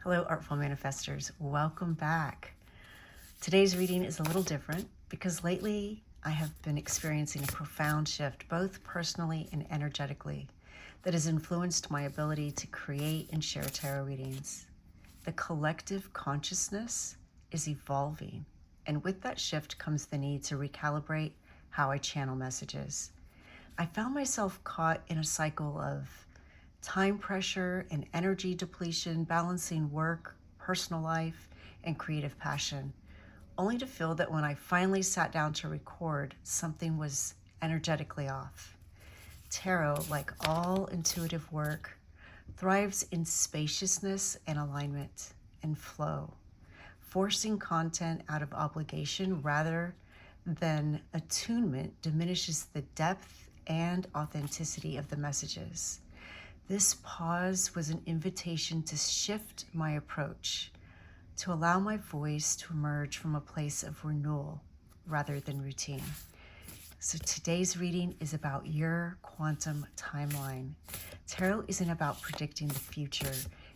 Hello, Artful Manifestors. Welcome back. Today's reading is a little different because lately I have been experiencing a profound shift, both personally and energetically, that has influenced my ability to create and share tarot readings. The collective consciousness is evolving, and with that shift comes the need to recalibrate how I channel messages. I found myself caught in a cycle of time pressure and energy depletion, balancing work, personal life, and creative passion, only to feel that when I finally sat down to record, something was energetically off. Tarot, like all intuitive work, thrives in spaciousness and alignment and flow. Forcing content out of obligation rather than attunement diminishes the depth and authenticity of the messages. This pause was an invitation to shift my approach, to allow my voice to emerge from a place of renewal rather than routine. So today's reading is about your quantum timeline. Tarot isn't about predicting the future.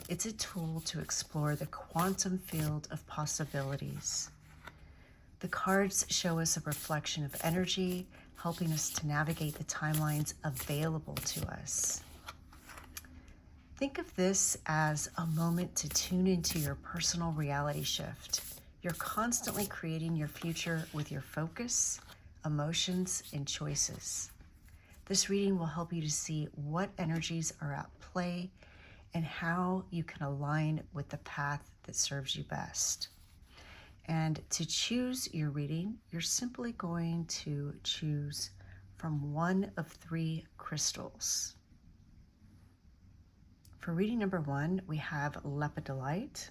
It's a tool to explore the quantum field of possibilities. The cards show us a reflection of energy, helping us to navigate the timelines available to us. Think of this as a moment to tune into your personal reality shift. You're constantly creating your future with your focus, emotions, and choices. This reading will help you to see what energies are at play and how you can align with the path that serves you best. And to choose your reading, you're simply going to choose from one of three crystals. For reading number 1, we have Lepidolite.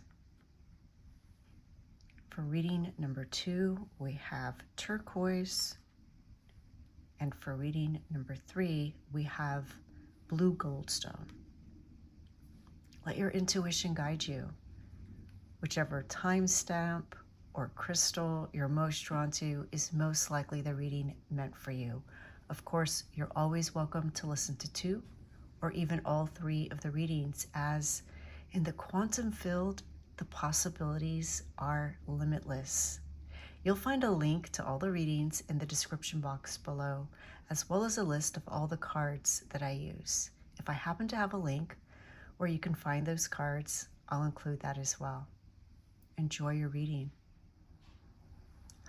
For reading number 2, we have Turquoise. And for reading number 3, we have Blue Goldstone. Let your intuition guide you. Whichever timestamp or crystal you're most drawn to is most likely the reading meant for you. Of course, you're always welcome to listen to 2 or even all 3 of the readings, as in the quantum field, the possibilities are limitless. You'll find a link to all the readings in the description box below, as well as a list of all the cards that I use. If I happen to have a link where you can find those cards, I'll include that as well. Enjoy your reading.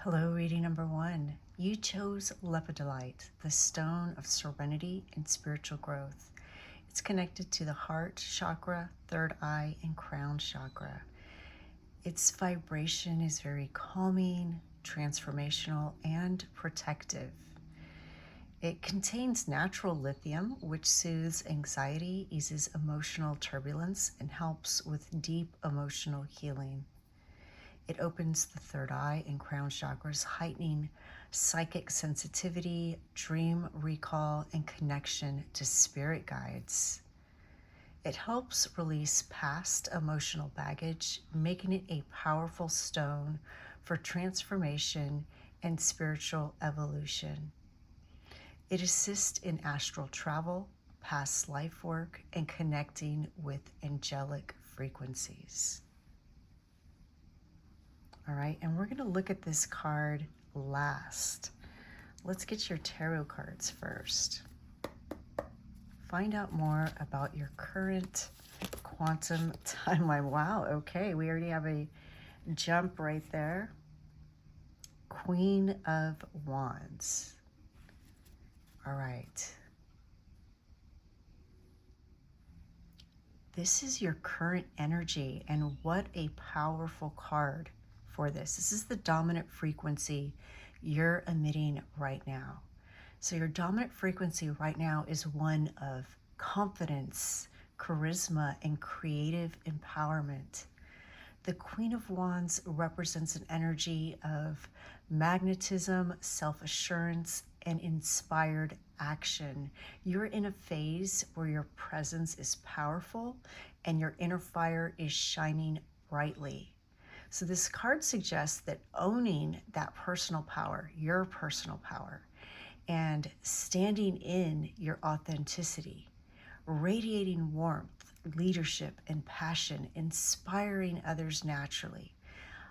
Hello, reading number 1. You chose Lepidolite, the stone of serenity and spiritual growth. It's connected to the heart chakra, third eye, and crown chakra. Its vibration is very calming, transformational, and protective. It contains natural lithium, which soothes anxiety, eases emotional turbulence, and helps with deep emotional healing. It opens the third eye and crown chakras, heightening psychic sensitivity, dream recall, and connection to spirit guides. It helps release past emotional baggage, making it a powerful stone for transformation and spiritual evolution. It assists in astral travel, past life work, and connecting with angelic frequencies. All right, and we're going to look at this card last. Let's get your tarot cards first. Find out more about your current quantum timeline. Wow, okay, we already have a jump right there. Queen of Wands. All right. This is your current energy, and what a powerful card for this. This is the dominant frequency you're emitting right now. So your dominant frequency right now is one of confidence, charisma, and creative empowerment. The Queen of Wands represents an energy of magnetism, self-assurance, and inspired action. You're in a phase where your presence is powerful and your inner fire is shining brightly. So this card suggests that owning that personal power, your personal power, and standing in your authenticity, radiating warmth, leadership and passion, inspiring others naturally,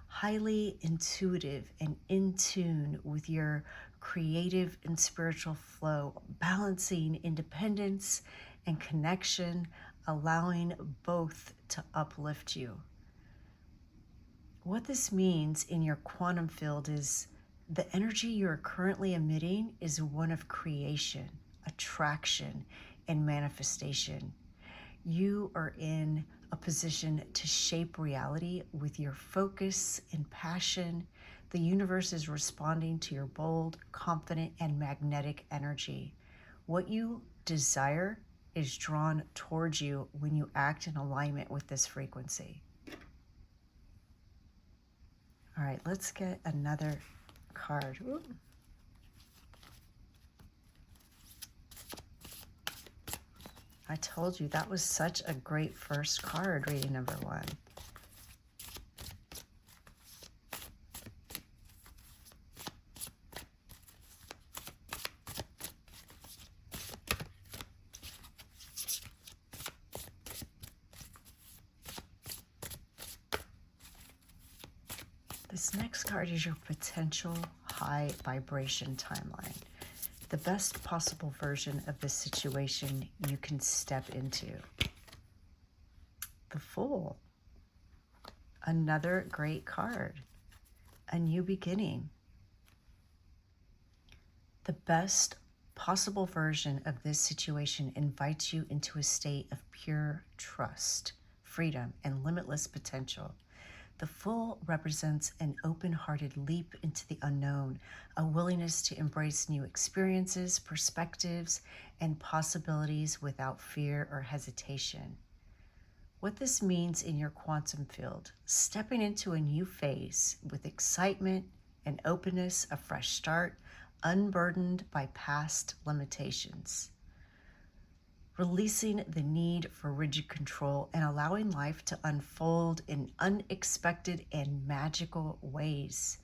highly intuitive and in tune with your creative and spiritual flow, balancing independence and connection, allowing both to uplift you. What this means in your quantum field is the energy you're currently emitting is one of creation, attraction, and manifestation. You are in a position to shape reality with your focus and passion. The universe is responding to your bold, confident, and magnetic energy. What you desire is drawn towards you when you act in alignment with this frequency. All right, let's get another card. Ooh. I told you that was such a great first card, reading number 1. This next card is your potential high vibration timeline. The best possible version of this situation you can step into. The Fool. Another great card. A new beginning. The best possible version of this situation invites you into a state of pure trust, freedom, and limitless potential. The Fool represents an open-hearted leap into the unknown, a willingness to embrace new experiences, perspectives, and possibilities without fear or hesitation. What this means in your quantum field: stepping into a new phase with excitement and openness, a fresh start, unburdened by past limitations. Releasing the need for rigid control and allowing life to unfold in unexpected and magical ways.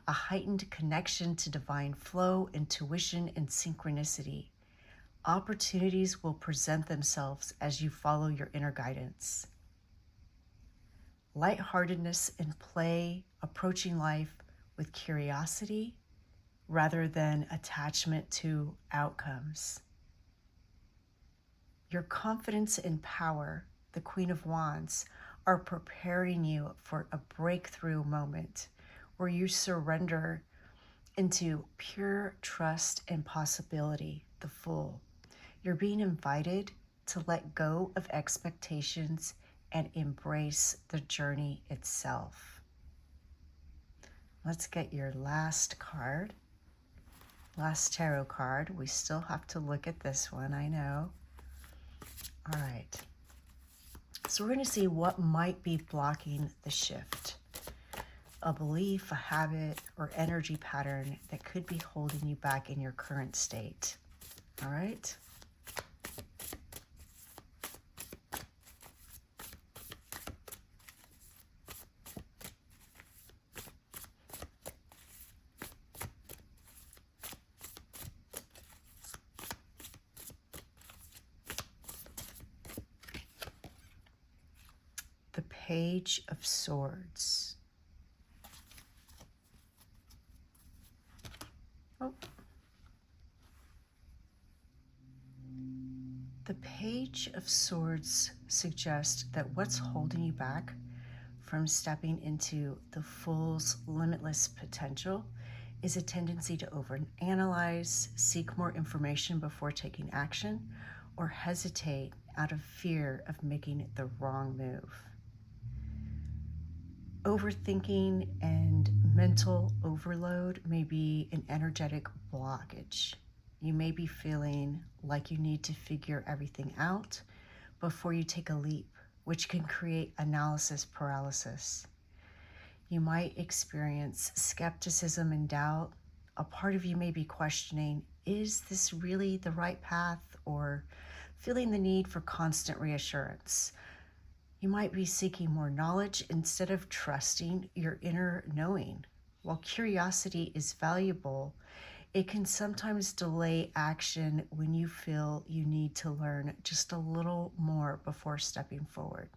A heightened connection to divine flow, intuition, and synchronicity. Opportunities will present themselves as you follow your inner guidance. Lightheartedness and play, approaching life with curiosity rather than attachment to outcomes. Your confidence and power, the Queen of Wands, are preparing you for a breakthrough moment where you surrender into pure trust and possibility, the Fool. You're being invited to let go of expectations and embrace the journey itself. Let's get your last card. Last tarot card. We still have to look at this one, I know. All right, so we're going to see what might be blocking the shift. A belief, a habit, or energy pattern that could be holding you back in your current state. All right? The Page of Swords. Oh. The Page of Swords suggests that what's holding you back from stepping into the Fool's limitless potential is a tendency to overanalyze, seek more information before taking action, or hesitate out of fear of making the wrong move. Overthinking and mental overload may be an energetic blockage. You may be feeling like you need to figure everything out before you take a leap, which can create analysis paralysis. You might experience skepticism and doubt. A part of you may be questioning, is this really the right path? Or feeling the need for constant reassurance. You might be seeking more knowledge instead of trusting your inner knowing. While curiosity is valuable, It can sometimes delay action when you feel you need to learn just a little more before stepping forward.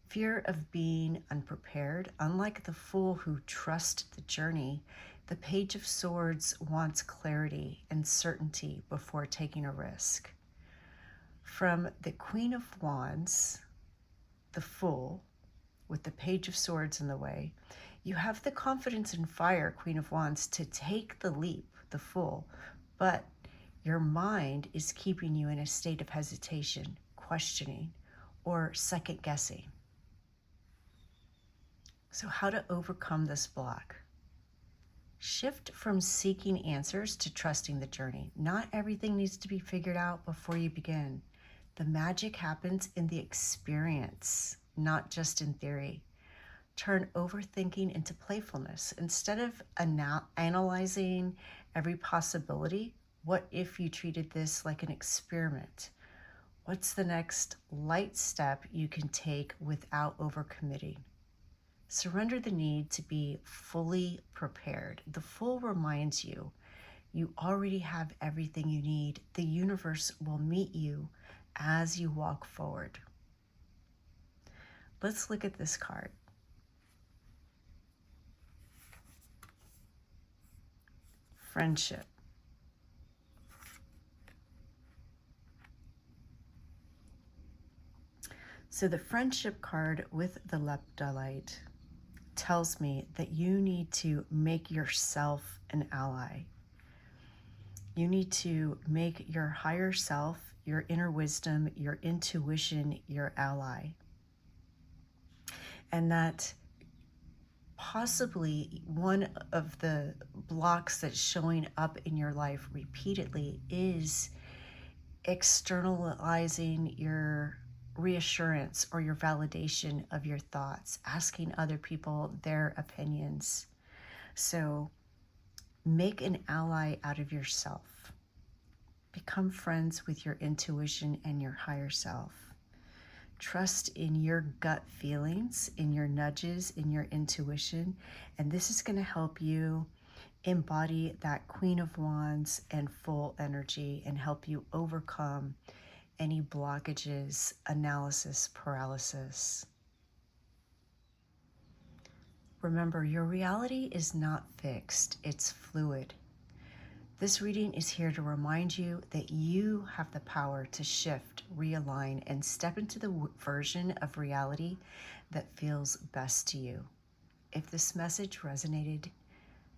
Fear of being unprepared, unlike the fool who trusts the journey, the Page of Swords wants clarity and certainty before taking a risk. From the Queen of Wands, the Fool, with the Page of Swords in the way, you have the confidence and fire, Queen of Wands, to take the leap, the Fool, but your mind is keeping you in a state of hesitation, questioning, or second guessing. So how to overcome this block? Shift from seeking answers to trusting the journey. Not everything needs to be figured out before you begin. The magic happens in the experience, not just in theory. Turn overthinking into playfulness. Instead of analyzing every possibility, what if you treated this like an experiment? What's the next light step you can take without overcommitting? Surrender the need to be fully prepared. The Fool reminds you, you already have everything you need. The universe will meet you as you walk forward. Let's look at this card. Friendship. So the friendship card with the Lepidolite tells me that you need to make yourself an ally. You need to make your higher self, your inner wisdom, your intuition, your ally. And that possibly one of the blocks that's showing up in your life repeatedly is externalizing your reassurance or your validation of your thoughts, asking other people their opinions. So make an ally out of yourself. Become friends with your intuition and your higher self. Trust in your gut feelings, in your nudges, in your intuition, and this is going to help you embody that Queen of Wands and Fool energy and help you overcome any blockages, analysis, paralysis. Remember, your reality is not fixed, it's fluid. This reading is here to remind you that you have the power to shift, realign, and step into the version of reality that feels best to you. If this message resonated,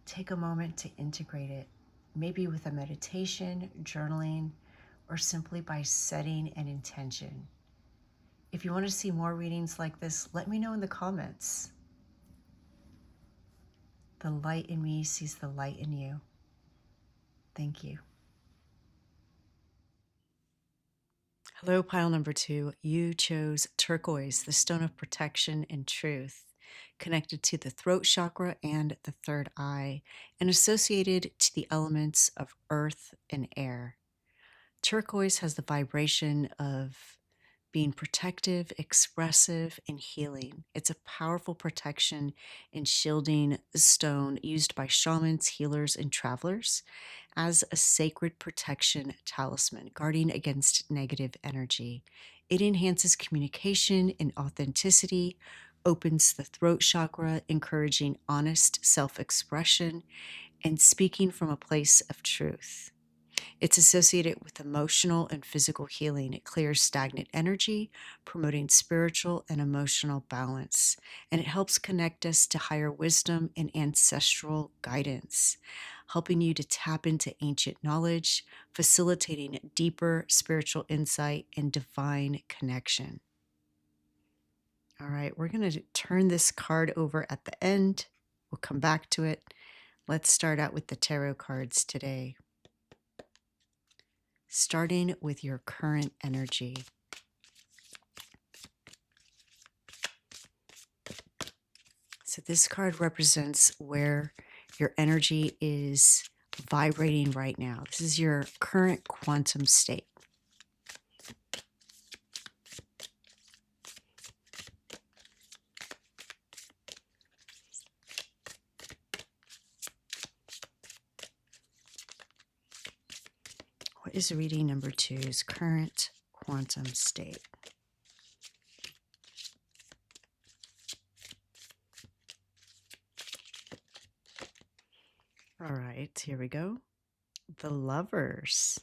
take a moment to integrate it, maybe with a meditation, journaling, or simply by setting an intention. If you want to see more readings like this, let me know in the comments. The light in me sees the light in you. Thank you. Hello, pile number 2. You chose turquoise, the stone of protection and truth, connected to the throat chakra and the third eye, and associated to the elements of earth and air. Turquoise has the vibration of being protective, expressive, and healing. It's a powerful protection and shielding stone used by shamans, healers, and travelers as a sacred protection talisman, guarding against negative energy. It enhances communication and authenticity, opens the throat chakra, encouraging honest self-expression, and speaking from a place of truth. It's associated with emotional and physical healing. It clears stagnant energy, promoting spiritual and emotional balance. And it helps connect us to higher wisdom and ancestral guidance, helping you to tap into ancient knowledge, facilitating deeper spiritual insight and divine connection. All right, we're going to turn this card over at the end. We'll come back to it. Let's start out with the tarot cards today. Starting with your current energy. So this card represents where your energy is vibrating right now. This is your current quantum state. What is reading number 2's current quantum state? All right, here we go. The Lovers.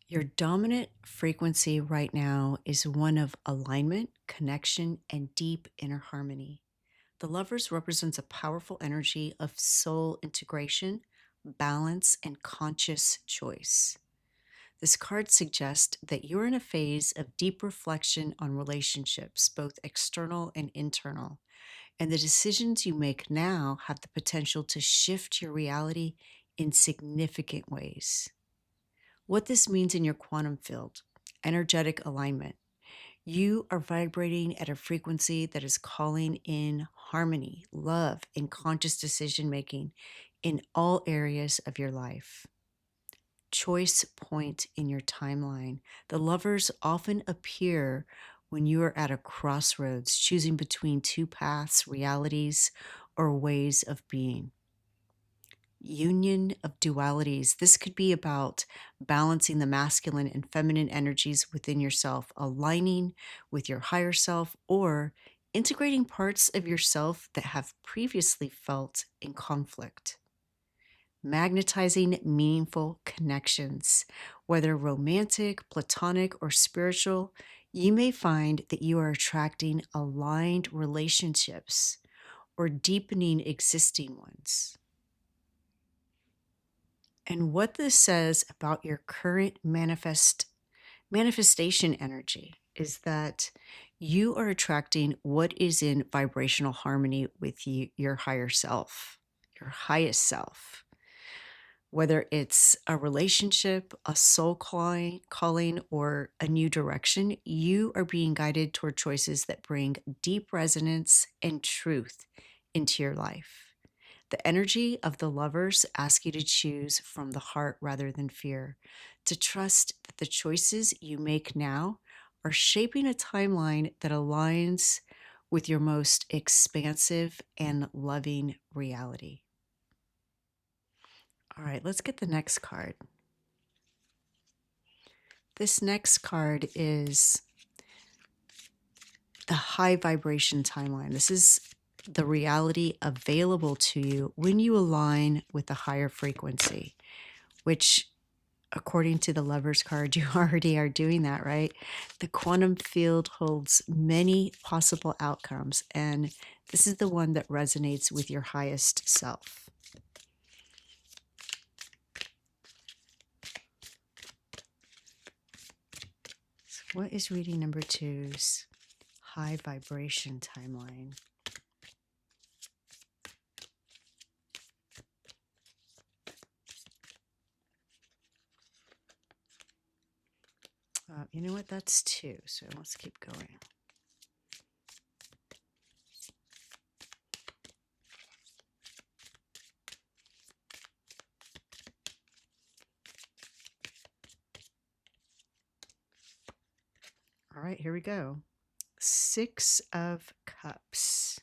Your dominant frequency right now is one of alignment, connection, and deep inner harmony. The Lovers represents a powerful energy of soul integration, balance, and conscious choice. This card suggests that you're in a phase of deep reflection on relationships, both external and internal, and the decisions you make now have the potential to shift your reality in significant ways. What this means in your quantum field: energetic alignment. You are vibrating at a frequency that is calling in harmony, love, and conscious decision making in all areas of your life. Choice point in your timeline. The Lovers often appear when you are at a crossroads, choosing between two paths, realities, or ways of being. Union of dualities. This could be about balancing the masculine and feminine energies within yourself, aligning with your higher self, or integrating parts of yourself that have previously felt in conflict. Magnetizing meaningful connections, whether romantic, platonic, or spiritual. You may find that you are attracting aligned relationships or deepening existing ones. And what this says about your current manifestation energy is that you are attracting what is in vibrational harmony with your higher self, your highest self. Whether it's a relationship, a soul calling, or a new direction, you are being guided toward choices that bring deep resonance and truth into your life. The energy of the Lovers asks you to choose from the heart rather than fear, to trust that the choices you make now are shaping a timeline that aligns with your most expansive and loving reality. All right, let's get the next card. This next card is the high vibration timeline. This is the reality available to you when you align with the higher frequency, which, according to the Lovers card, you already are doing that, right? The quantum field holds many possible outcomes, and this is the one that resonates with your highest self. So what is reading number 2's high vibration timeline? You know what? That's 2. So let's keep going. All right, here we go. 6 of Cups.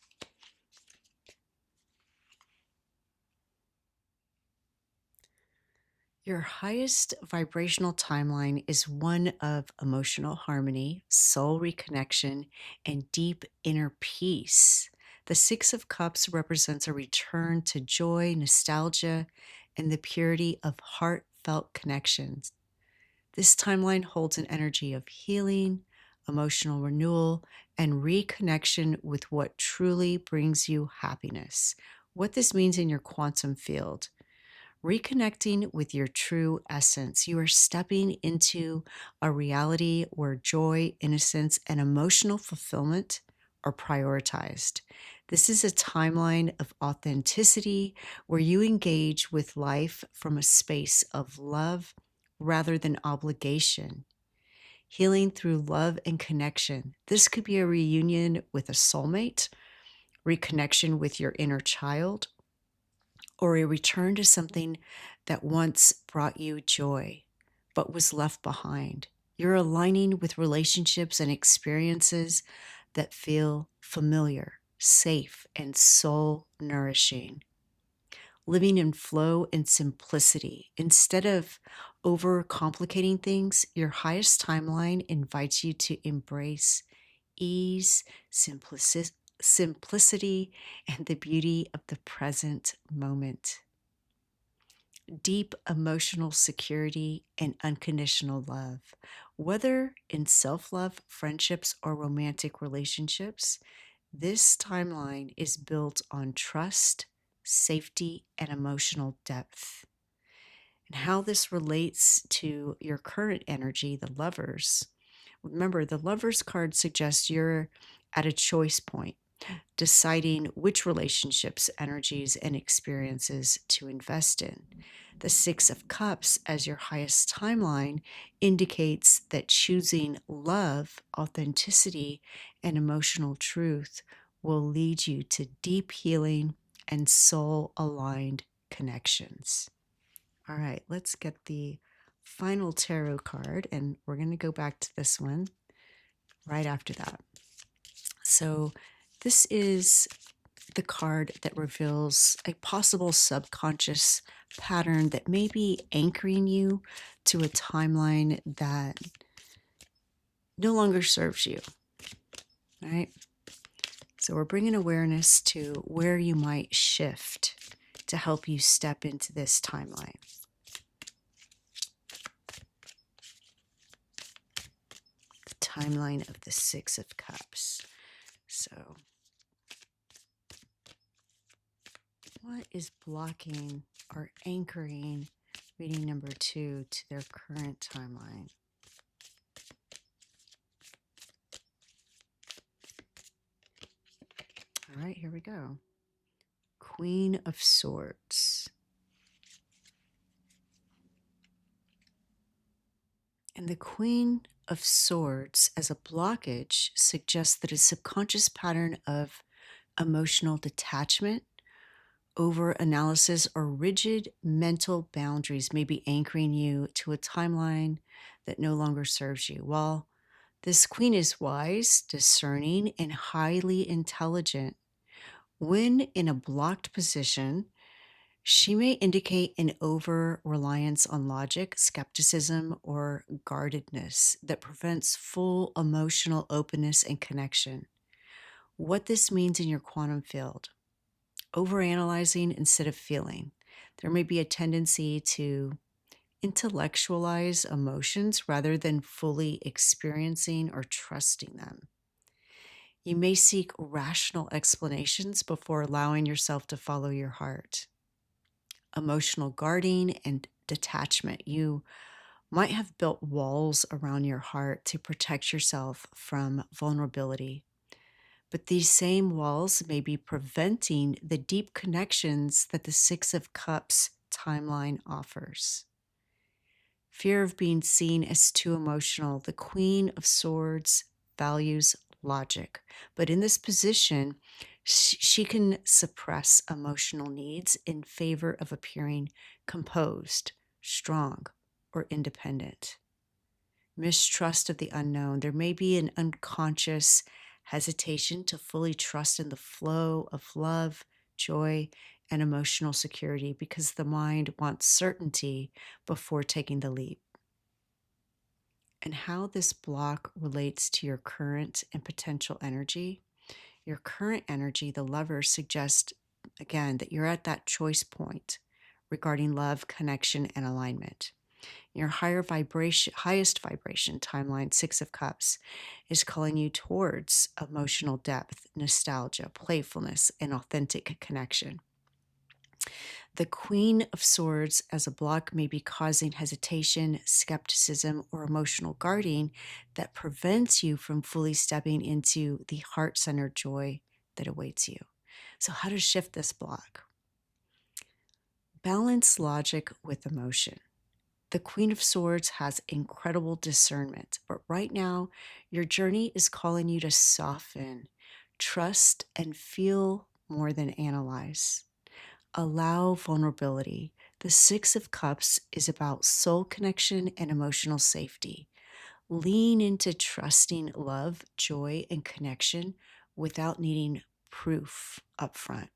Your highest vibrational timeline is one of emotional harmony, soul reconnection, and deep inner peace. The 6 of Cups represents a return to joy, nostalgia, and the purity of heartfelt connections. This timeline holds an energy of healing, emotional renewal, and reconnection with what truly brings you happiness. What this means in your quantum field: reconnecting with your true essence. You are stepping into a reality where joy, innocence, and emotional fulfillment are prioritized. This is a timeline of authenticity where you engage with life from a space of love rather than obligation. Healing through love and connection. This could be a reunion with a soulmate, reconnection with your inner child, or a return to something that once brought you joy but was left behind. You're aligning with relationships and experiences that feel familiar, safe, and soul nourishing. living in flow and simplicity. Instead of overcomplicating things, your highest timeline invites you to embrace ease, simplicity, and the beauty of the present moment. Deep emotional security and unconditional love. Whether in self love, friendships, or romantic relationships, this timeline is built on trust, safety, and emotional depth. And how this relates to your current energy, the lovers. Remember, the lovers card suggests you're at a choice point, deciding which relationships, energies, and experiences to invest in. The Six of Cups, as your highest timeline, indicates that choosing love, authenticity, and emotional truth will lead you to deep healing and soul aligned connections. All right, let's get the final tarot card, and we're going to go back to this one right after that. So, this is the card that reveals a possible subconscious pattern that may be anchoring you to a timeline that no longer serves you. All right. So we're bringing awareness to where you might shift to help you step into this timeline. The timeline of the Six of Cups. So what is blocking or anchoring reading number 2 to their current timeline? All right, here we go. Queen of Swords. And the Queen of Swords as a blockage suggests that a subconscious pattern of emotional detachment, over-analysis, or rigid mental boundaries may be anchoring you to a timeline that no longer serves you. While this queen is wise, discerning, and highly intelligent, when in a blocked position, she may indicate an over-reliance on logic, skepticism, or guardedness that prevents full emotional openness and connection. What this means in your quantum field: overanalyzing instead of feeling. There may be a tendency to intellectualize emotions rather than fully experiencing or trusting them. You may seek rational explanations before allowing yourself to follow your heart. Emotional guarding and detachment. You might have built walls around your heart to protect yourself from vulnerability. But these same walls may be preventing the deep connections that the Six of Cups timeline offers. Fear of being seen as too emotional. The Queen of Swords values logic, but in this position, she can suppress emotional needs in favor of appearing composed, strong, or independent. Mistrust of the unknown. There may be an unconscious hesitation to fully trust in the flow of love, joy, and emotional security because the mind wants certainty before taking the leap. And how this block relates to your current and potential energy. Your current energy, the lover, suggests, again, that you're at that choice point regarding love, connection, and alignment. Your highest vibration timeline, Six of Cups, is calling you towards emotional depth, nostalgia, playfulness, and authentic connection. The Queen of Swords as a block may be causing hesitation, skepticism, or emotional guarding that prevents you from fully stepping into the heart-centered joy that awaits you. So how to shift this block? Balance logic with emotion. The Queen of Swords has incredible discernment, but right now, your journey is calling you to soften, trust, and feel more than analyze. Allow vulnerability. The Six of Cups is about soul connection and emotional safety. Lean into trusting love, joy, and connection without needing proof up front.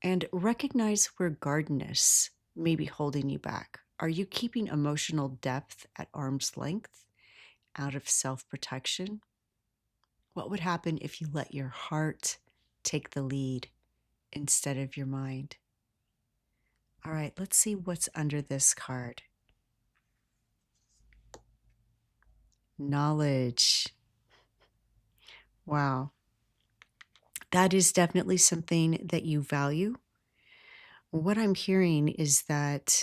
And recognize where guardedness may be holding you back. Are you keeping emotional depth at arm's length out of self protection? What would happen if you let your heart take the lead instead of your mind? All right, let's see what's under this card. Knowledge. Wow. That is definitely something that you value. What I'm hearing is that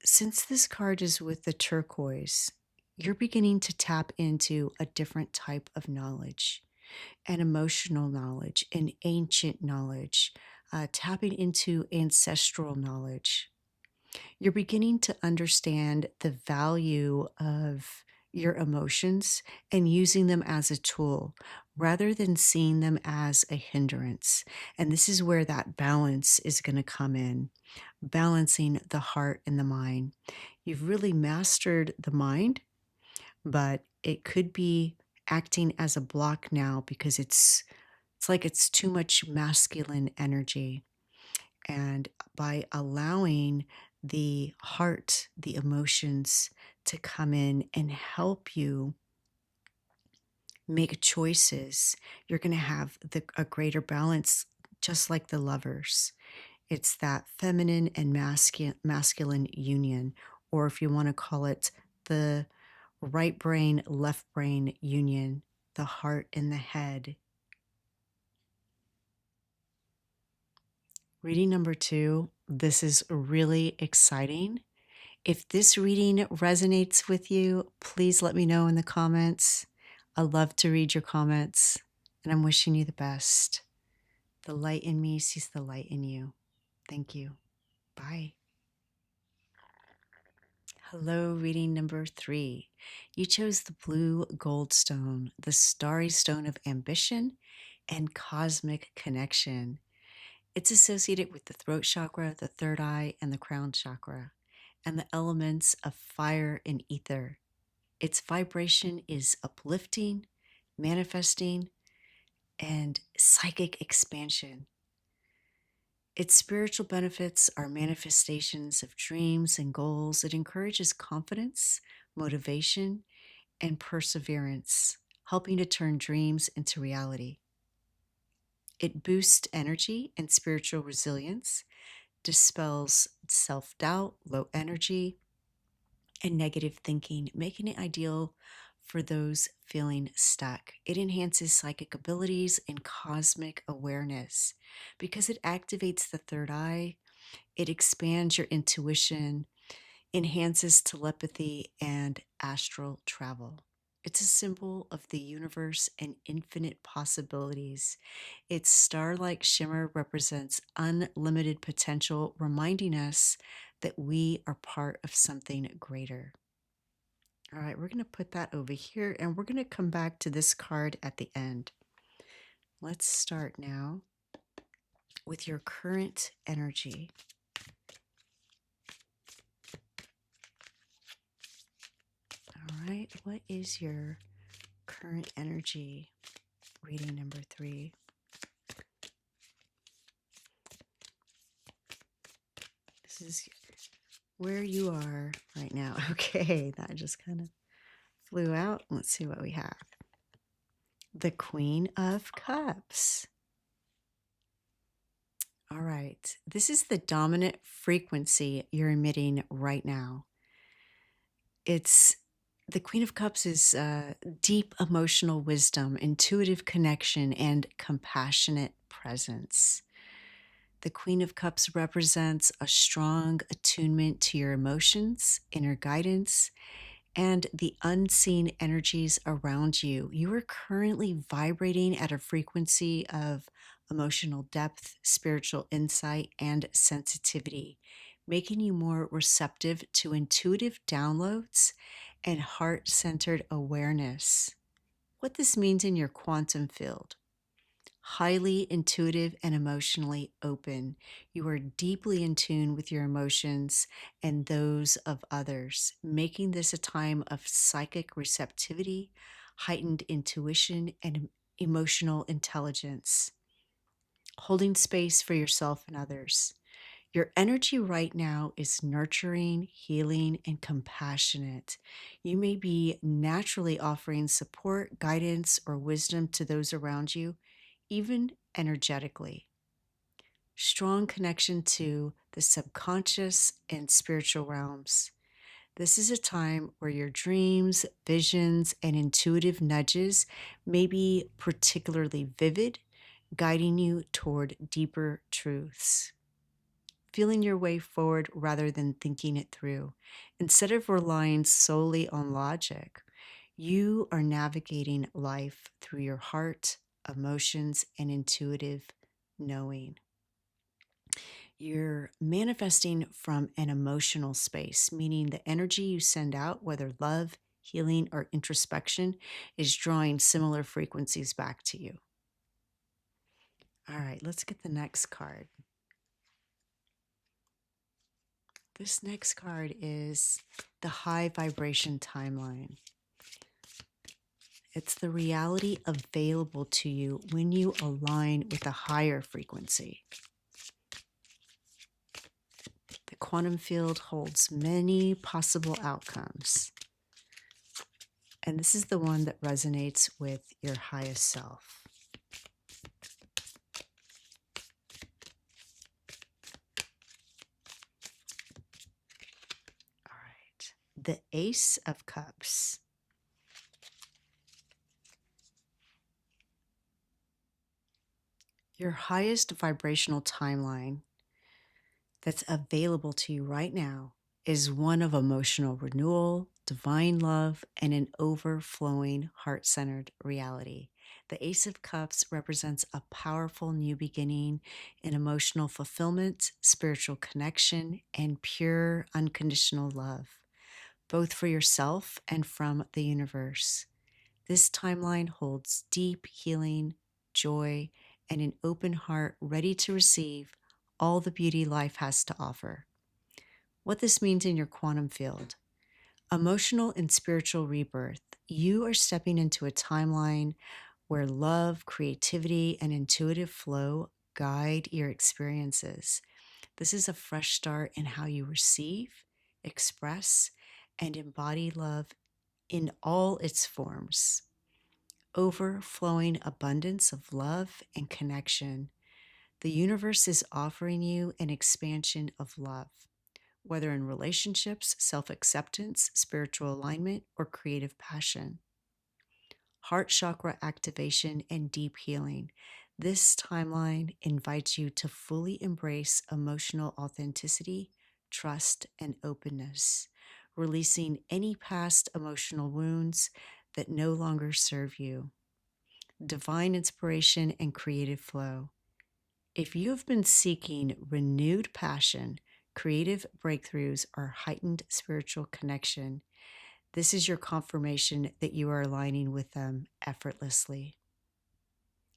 since this card is with the turquoise, you're beginning to tap into a different type of knowledge, an emotional knowledge, an ancient knowledge, tapping into ancestral knowledge. You're beginning to understand the value of your emotions and using them as a tool rather than seeing them as a hindrance. And this is where that balance is going to come in, balancing the heart and the mind. You've really mastered the mind, but it could be acting as a block now because it's like it's too much masculine energy. And by allowing the heart, the emotions to come in and help you make choices, you're going to have a greater balance, just like the lovers. It's that feminine and masculine union, or if you want to call it the right brain, left brain union, the heart and the head. Reading number 2, this is really exciting. If this reading resonates with you, please let me know in the comments. I love to read your comments, and I'm wishing you the best. The light in me sees the light in you. Thank you. Bye. Hello, reading number 3. You chose the blue goldstone, the starry stone of ambition and cosmic connection. It's associated with the throat chakra, the third eye, and the crown chakra, and the elements of fire and ether. Its vibration is uplifting, manifesting, and psychic expansion. Its spiritual benefits are manifestations of dreams and goals. It encourages confidence, motivation, and perseverance, helping to turn dreams into reality. It boosts energy and spiritual resilience, dispels self-doubt, low energy, and negative thinking, making it ideal for those feeling stuck. It enhances psychic abilities and cosmic awareness because it activates the third eye. It expands your intuition, enhances telepathy, and astral travel. It's a symbol of the universe and infinite possibilities. Its star-like shimmer represents unlimited potential, reminding us that we are part of something greater. All right, we're going to put that over here, and we're going to come back to this card at the end. Let's start now with your current energy. All right, what is your current energy? Reading number 3. This is where you are right now. Okay, that just kind of flew out. Let's see what we have. The Queen of Cups. All right, this is the dominant frequency you're emitting right now. It's the Queen of Cups is deep emotional wisdom, intuitive connection, and compassionate presence. The Queen of Cups represents a strong attunement to your emotions, inner guidance, and the unseen energies around you. You are currently vibrating at a frequency of emotional depth, spiritual insight, and sensitivity, making you more receptive to intuitive downloads and heart-centered awareness. What this means in your quantum field: highly intuitive and emotionally open. You are deeply in tune with your emotions and those of others, making this a time of psychic receptivity, heightened intuition, and emotional intelligence. holding space for yourself and others. Your energy right now is nurturing, healing, and compassionate. You may be naturally offering support, guidance, or wisdom to those around you, even energetically. Strong connection to the subconscious and spiritual realms. This is a time where your dreams, visions, and intuitive nudges may be particularly vivid, guiding you toward deeper truths. Feeling your way forward rather than thinking it through. Instead of relying solely on logic, you are navigating life through your heart, emotions, and intuitive knowing. You're manifesting from an emotional space, meaning the energy you send out, whether love, healing, or introspection, is drawing similar frequencies back to you. All right, let's get the next card. This next card is the high vibration timeline. It's the reality available to you when you align with a higher frequency. The quantum field holds many possible outcomes, and this is the one that resonates with your highest self. All right, the Ace of Cups. Your highest vibrational timeline that's available to you right now is one of emotional renewal, divine love, and an overflowing heart-centered reality. The Ace of Cups represents a powerful new beginning in emotional fulfillment, spiritual connection, and pure unconditional love, both for yourself and from the universe. This timeline holds deep healing, joy, and an open heart ready to receive all the beauty life has to offer. What this means in your quantum field: emotional and spiritual rebirth. You are stepping into a timeline where love, creativity, and intuitive flow guide your experiences. This is a fresh start in how you receive, express, and embody love in all its forms. Overflowing abundance of love and connection. The universe is offering you an expansion of love, whether in relationships, self-acceptance, spiritual alignment, or creative passion. Heart chakra activation and deep healing. This timeline invites you to fully embrace emotional authenticity, trust, and openness, releasing any past emotional wounds that no longer serve you. Divine inspiration and creative flow. If you have been seeking renewed passion, creative breakthroughs, or heightened spiritual connection, this is your confirmation that you are aligning with them effortlessly.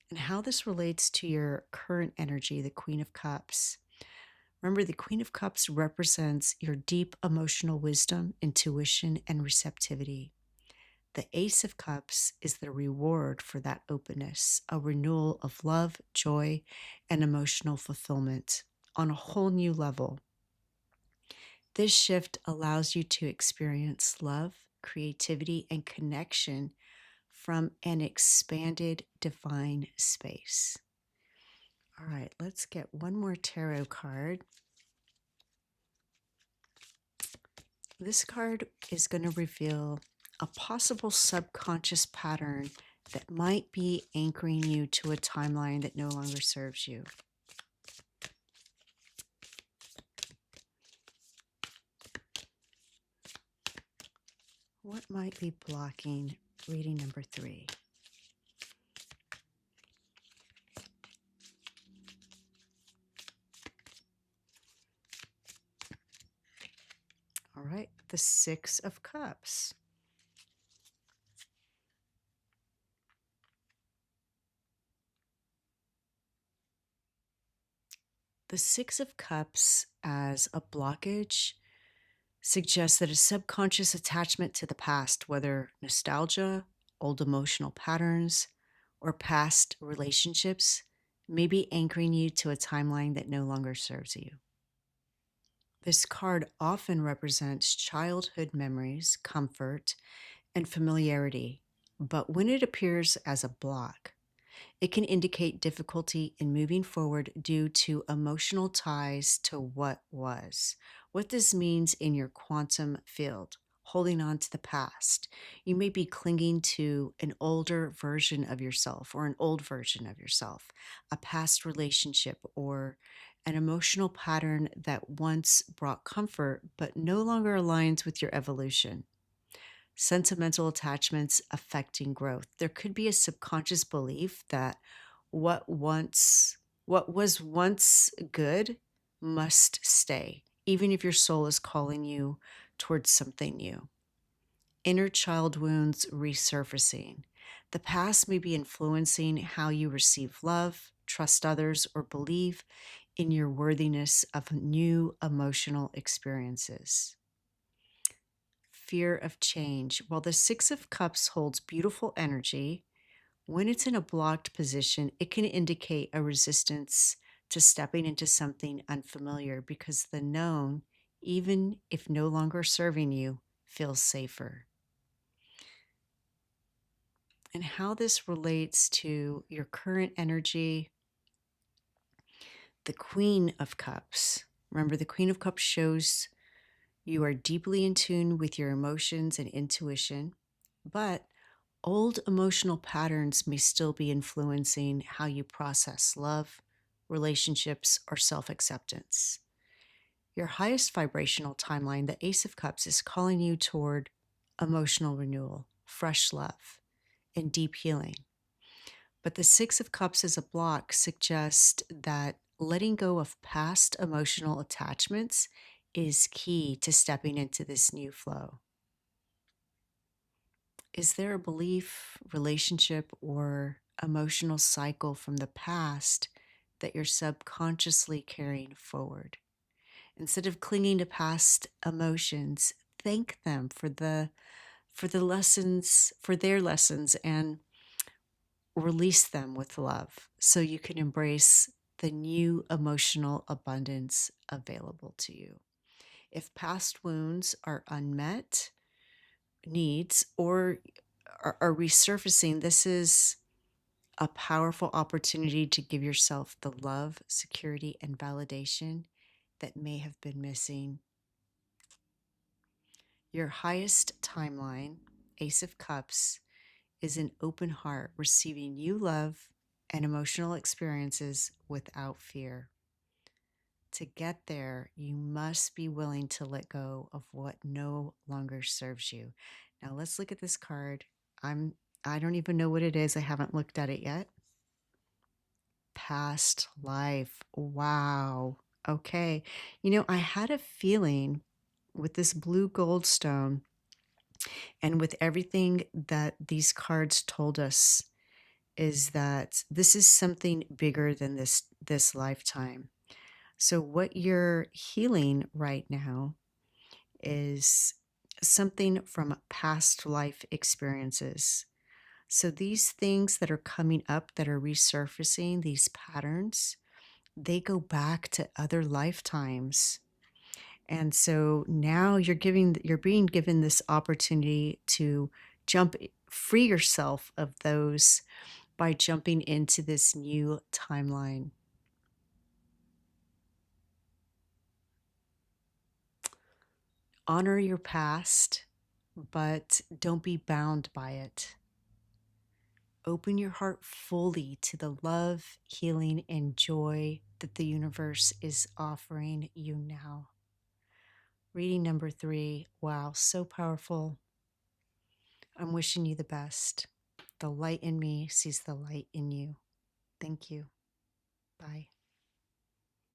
And how this relates to your current energy, the Queen of Cups. Remember, the Queen of Cups represents your deep emotional wisdom, intuition, and receptivity. The Ace of Cups is the reward for that openness, a renewal of love, joy, and emotional fulfillment on a whole new level. This shift allows you to experience love, creativity, and connection from an expanded divine space. All right, let's get one more tarot card. This card is going to reveal a possible subconscious pattern that might be anchoring you to a timeline that no longer serves you. What might be blocking reading number 3? All right, the Six of Cups. The Six of Cups as a blockage suggests that a subconscious attachment to the past, whether nostalgia, old emotional patterns, or past relationships, maybe anchoring you to a timeline that no longer serves you. This card often represents childhood memories, comfort, and familiarity, but when it appears as a block, it can indicate difficulty in moving forward due to emotional ties to what was. What this means in your quantum field, holding on to the past. You may be clinging to an older version of yourself or an old version of yourself, a past relationship, or an emotional pattern that once brought comfort but no longer aligns with your evolution. Sentimental attachments affecting growth. There could be a subconscious belief that what once what was once good must stay, even if your soul is calling you towards something new. Inner child wounds resurfacing. The past may be influencing how you receive love, trust others, or believe in your worthiness of new emotional experiences. Fear of change. While the Six of Cups holds beautiful energy, when it's in a blocked position, it can indicate a resistance to stepping into something unfamiliar because the known, even if no longer serving you, feels safer. And how this relates to your current energy, the Queen of Cups. Remember, the Queen of Cups shows you are deeply in tune with your emotions and intuition, but old emotional patterns may still be influencing how you process love, relationships, or self acceptance. Your highest vibrational timeline, the Ace of Cups, is calling you toward emotional renewal, fresh love, and deep healing. But the Six of Cups as a block suggests that letting go of past emotional attachments is key to stepping into this new flow. Is there a belief, relationship, or emotional cycle from the past that you're subconsciously carrying forward? Instead of clinging to past emotions, thank them for the lessons, for their lessons, and release them with love so you can embrace the new emotional abundance available to you. If past wounds are unmet needs or are resurfacing, this is a powerful opportunity to give yourself the love, security, and validation that may have been missing. Your highest timeline, Ace of Cups, is an open heart, receiving new love and emotional experiences without fear. To get there, you must be willing to let go of what no longer serves you. Now let's look at this card. I don't even know what it is. I haven't looked at it yet. Past life. Wow. Okay. I had a feeling with this blue goldstone and with everything that these cards told us is that this is something bigger than this lifetime. So what you're healing right now is something from past life experiences. So these things that are coming up that are resurfacing, these patterns, they go back to other lifetimes. And so now you're being given this opportunity to free yourself of those by jumping into this new timeline. Honor your past, but don't be bound by it. Open your heart fully to the love, healing, and joy that the universe is offering you now. Reading number 3. Wow, so powerful. I'm wishing you the best. The light in me sees the light in you. Thank you. Bye.